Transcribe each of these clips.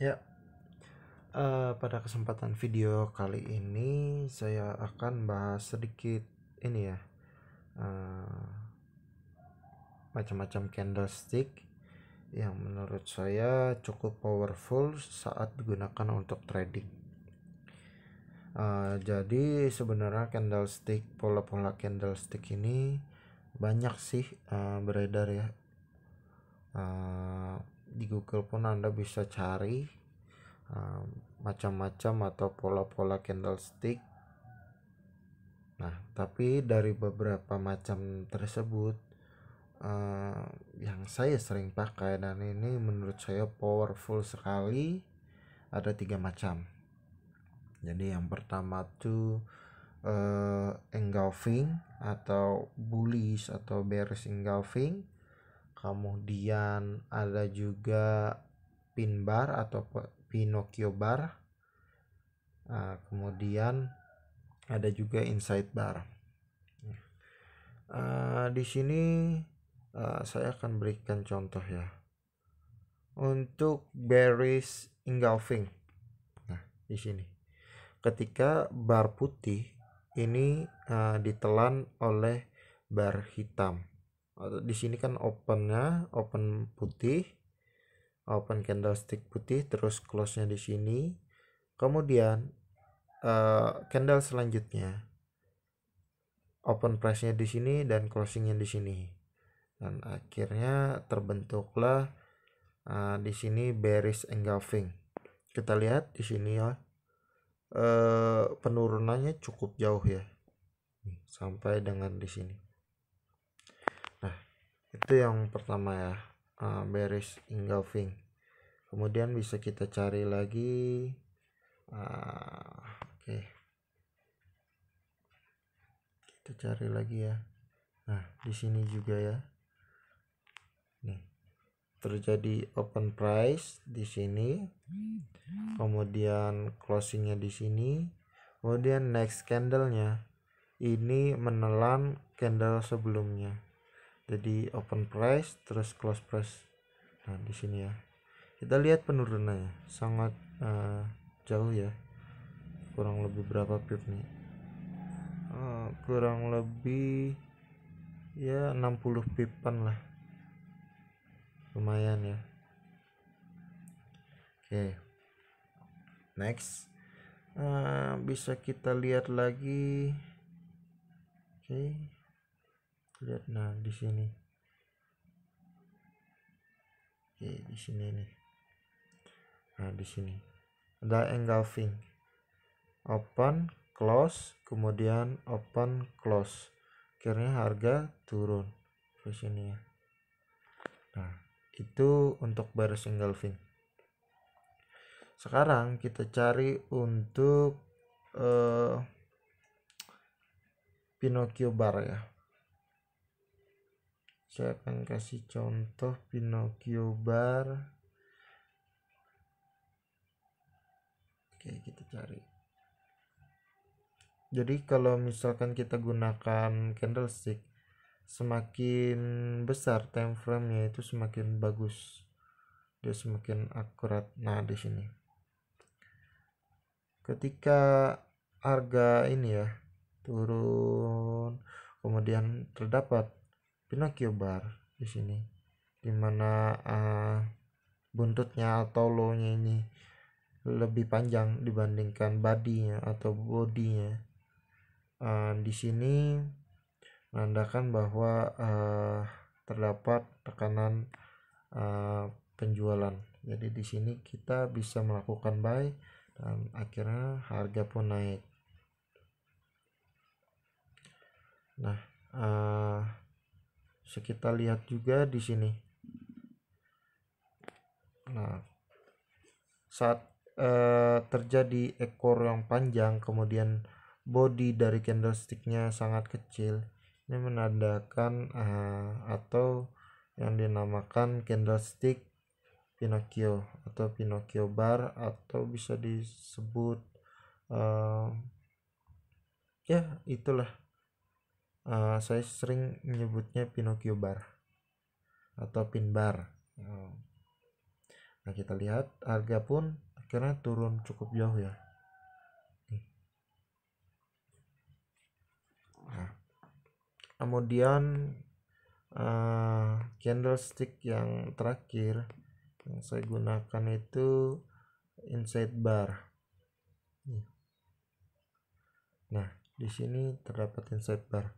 Ya, pada kesempatan video kali ini saya akan bahas sedikit ini ya, eh, macam-macam candlestick yang menurut saya cukup powerful saat digunakan untuk trading. Jadi sebenarnya candlestick, pola-pola candlestick ini banyak sih beredar ya. Di Google pun Anda bisa cari macam-macam atau pola-pola candlestick. Nah, tapi dari beberapa macam tersebut yang saya sering pakai dan ini menurut saya powerful sekali, ada 3 macam. Jadi yang pertama tuh engulfing atau bullish atau bearish engulfing. Kemudian ada juga pin bar atau Pinocchio bar. Kemudian ada juga inside bar. Di sini saya akan berikan contoh ya. Untuk bearish engulfing. Nah, di sini. Ketika bar putih ini ditelan oleh bar hitam. Di sini kan open putih, open candlestick putih, terus close-nya di sini. Kemudian candle selanjutnya open price-nya di sini dan closing-nya di sini. Dan akhirnya terbentuklah di sini bearish engulfing. Kita lihat di sini ya, penurunannya cukup jauh ya, sampai dengan di sini. Nah, itu yang pertama ya, bearish engulfing. Kemudian bisa kita cari lagi, oke. Kita cari lagi ya. Nah, di sini juga ya. Nih, terjadi open price di sini, kemudian closingnya di sini, kemudian next candlenya ini menelan candle sebelumnya. Jadi open price terus close price. Nah, di sini ya. Kita lihat penurunannya sangat jauh ya. Kurang lebih berapa pip nih? Kurang lebih ya 60 pipan lah. Lumayan ya. Oke. Next. Bisa kita lihat lagi. Oke. Lihat nah di sini. Oke, di sini nih. Nah, di sini ada engulfing. Open, close, kemudian open, close. Akhirnya harga turun ke sini ya. Nah, itu untuk bearish engulfing. Sekarang kita cari untuk Pinocchio bar ya. Saya akan kasih contoh Pinocchio bar. Oke, kita cari. Jadi kalau misalkan kita gunakan candlestick, semakin besar time frame-nya itu semakin bagus. Dia semakin akurat. Nah, di sini. Ketika harga ini ya turun, kemudian terdapat Pinocchio bar di sini, dimana buntutnya atau low-nya ini lebih panjang dibandingkan bodinya atau bodinya. Di sini menandakan bahwa terdapat tekanan penjualan. Jadi di sini kita bisa melakukan buy dan akhirnya harga pun naik. Nah, kita lihat juga di sini. Nah, saat terjadi ekor yang panjang, kemudian body dari candlesticknya sangat kecil, ini menandakan atau yang dinamakan candlestick Pinocchio atau Pinocchio bar, atau bisa disebut ya itulah, saya sering menyebutnya Pinocchio bar atau pin bar. Nah, kita lihat harga pun akhirnya turun cukup jauh ya. Nah, kemudian candlestick yang terakhir yang saya gunakan itu inside bar. Nah, di sini terdapat inside bar.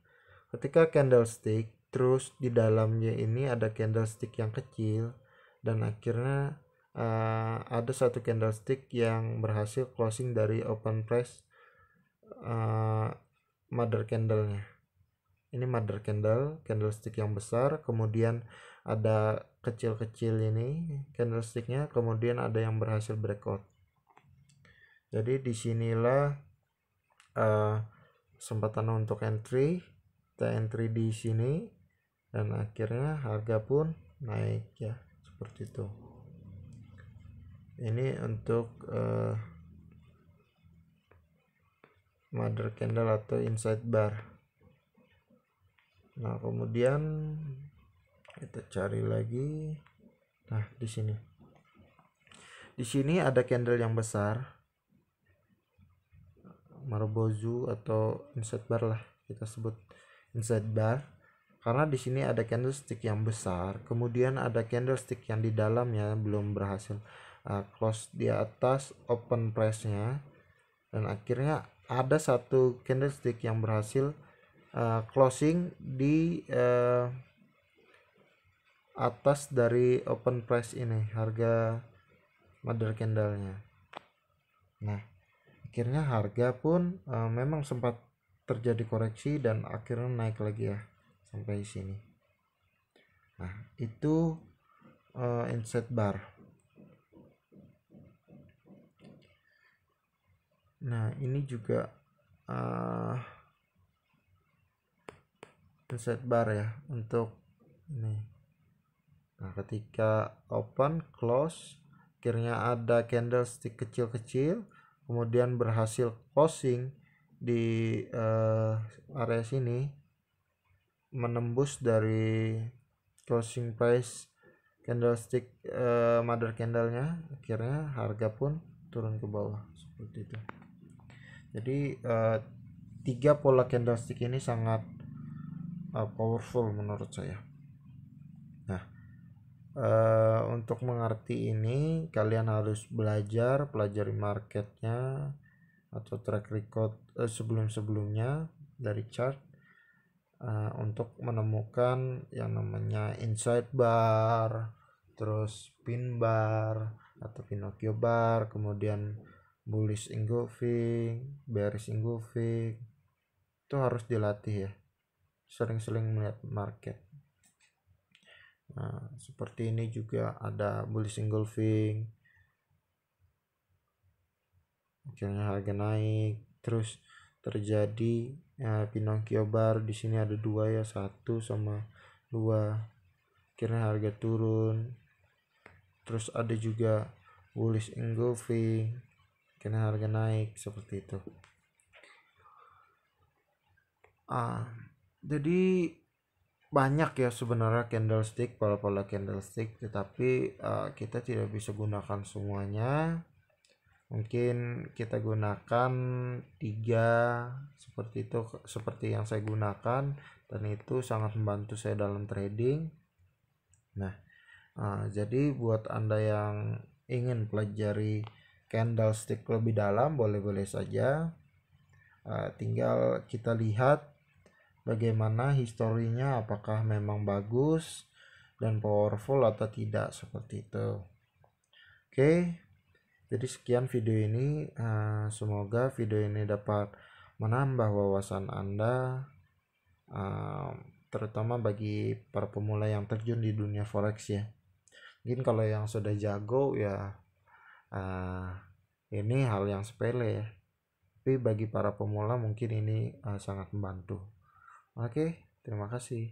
Ketika candlestick, terus di dalamnya ini ada candlestick yang kecil, dan akhirnya ada satu candlestick yang berhasil closing dari open price mother candlenya. Ini mother candlestick yang besar, kemudian ada kecil-kecil ini candlesticknya, kemudian ada yang berhasil breakout. Jadi disinilah kesempatan untuk entry. Kita entry di sini dan akhirnya harga pun naik ya, seperti itu. Ini untuk mother candle atau inside bar. Nah, kemudian kita cari lagi. Nah, di sini. Di sini ada candle yang besar, Marubozu atau inside bar lah kita sebut inside bar, karena di sini ada candlestick yang besar, kemudian ada candlestick yang di dalamnya belum berhasil close di atas open price-nya, dan akhirnya ada satu candlestick yang berhasil closing di atas dari open price ini, harga mother candle-nya. Nah, akhirnya harga pun memang sempat terjadi koreksi dan akhirnya naik lagi ya sampai sini. Nah, itu inside bar. Nah, ini juga inside bar ya untuk ini. Nah, ketika open close akhirnya ada candlestick kecil-kecil, kemudian berhasil closing di area sini, menembus dari closing price candlestick mother candlenya, akhirnya harga pun turun ke bawah seperti itu. Jadi tiga pola candlestick ini sangat powerful menurut saya. Nah, untuk mengerti ini kalian harus pelajari marketnya atau track record sebelum-sebelumnya dari chart untuk menemukan yang namanya inside bar, terus pin bar atau Pinocchio bar, kemudian bullish engulfing, bearish engulfing. Itu harus dilatih ya, sering-sering melihat market. Nah, seperti ini juga ada bullish engulfing, akhirnya harga naik, terus terjadi Pinocchio bar. Di sini ada dua ya, 1 sama 2, akhirnya harga turun. Terus ada juga bullish engulfing, akhirnya harga naik, seperti itu. Jadi banyak ya sebenarnya candlestick, pola-pola candlestick, tetapi kita tidak bisa gunakan semuanya. Mungkin kita gunakan 3 seperti itu, seperti yang saya gunakan, dan itu sangat membantu saya dalam trading. Nah, jadi buat Anda yang ingin pelajari candlestick lebih dalam, boleh-boleh saja. Tinggal kita lihat bagaimana historinya, apakah memang bagus dan powerful atau tidak, seperti itu. Oke, jadi sekian video ini. Semoga video ini dapat menambah wawasan Anda, terutama bagi para pemula yang terjun di dunia forex ya. Mungkin kalau yang sudah jago ya ini hal yang sepele ya, tapi bagi para pemula mungkin ini sangat membantu. Oke, terima kasih.